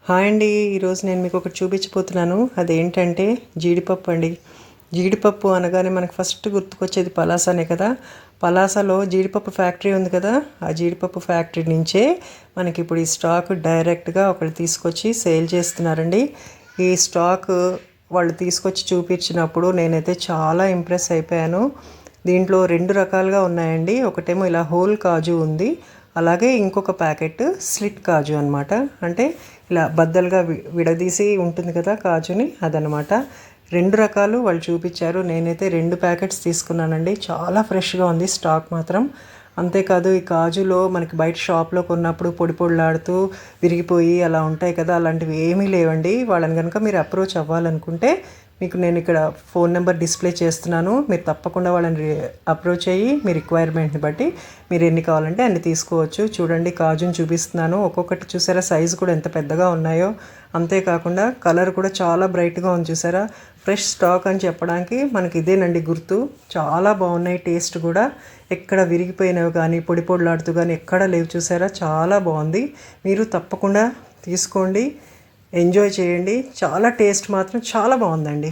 Hi అండి. ఈరోజు నేను మీకు ఒకటి చూపించబోతున్నాను. అదేంటంటే జీడిపప్పు అండి. జీడిపప్పు అనగానే మనకు ఫస్ట్ గుర్తుకొచ్చేది పలాసనే కదా. పలాసలో జీడిపప్పు ఫ్యాక్టరీ ఉంది కదా. ఆ జీడిపప్పు ఫ్యాక్టరీ నుంచే మనకి ఇప్పుడు ఈ స్టాక్ డైరెక్ట్గా ఒకళ్ళు తీసుకొచ్చి సేల్ చేస్తున్నారండి. ఈ స్టాక్ వాళ్ళు తీసుకొచ్చి చూపించినప్పుడు నేనైతే చాలా ఇంప్రెస్ అయిపోయాను. దీంట్లో 2 రకాలుగా ఉన్నాయండి. ఒకటేమో ఇలా హోల్ కాజు ఉంది, అలాగే ఇంకొక ప్యాకెట్ స్లిట్ కాజు అనమాట. అంటే ఇలా బద్దలుగా విడదీసి ఉంటుంది కదా కాజుని, అదనమాట. 2 రకాలు వాళ్ళు చూపించారు. నేనైతే 2 ప్యాకెట్స్ తీసుకున్నానండి. చాలా ఫ్రెష్గా ఉంది స్టాక్ మాత్రం. అంతేకాదు ఈ కాజులో మనకి బయట షాప్లో కొన్నప్పుడు పొడి పొడిలాడుతూ విరిగిపోయి అలా ఉంటాయి కదా, అలాంటివి ఏమీ లేవండి. వాళ్ళని కనుక మీరు అప్రోచ్ అవ్వాలనుకుంటే మీకు నేను ఇక్కడ ఫోన్ నెంబర్ డిస్ప్లే చేస్తున్నాను. మీరు తప్పకుండా వాళ్ళని అప్రోచ్ అయ్యి మీ రిక్వైర్మెంట్ని బట్టి మీరు ఎన్ని కావాలంటే అన్ని తీసుకోవచ్చు. చూడండి కాజుని చూపిస్తున్నాను. ఒక్కొక్కటి చూసారా సైజు కూడా ఎంత పెద్దగా ఉన్నాయో. అంతేకాకుండా కలర్ కూడా చాలా బ్రైట్గా ఉంది చూసారా. ఫ్రెష్ స్టాక్ అని చెప్పడానికి మనకి ఇదేనండి గుర్తు. చాలా బాగున్నాయి. టేస్ట్ కూడా ఎక్కడ విరిగిపోయినవి కానీ పొడి పొడిలాడుతూ కానీ ఎక్కడ లేవు చూసారా. చాలా బాగుంది. మీరు తప్పకుండా తీసుకోండి, ఎంజాయ్ చేయండి. చాలా టేస్ట్ మాత్రం చాలా బాగుందండి.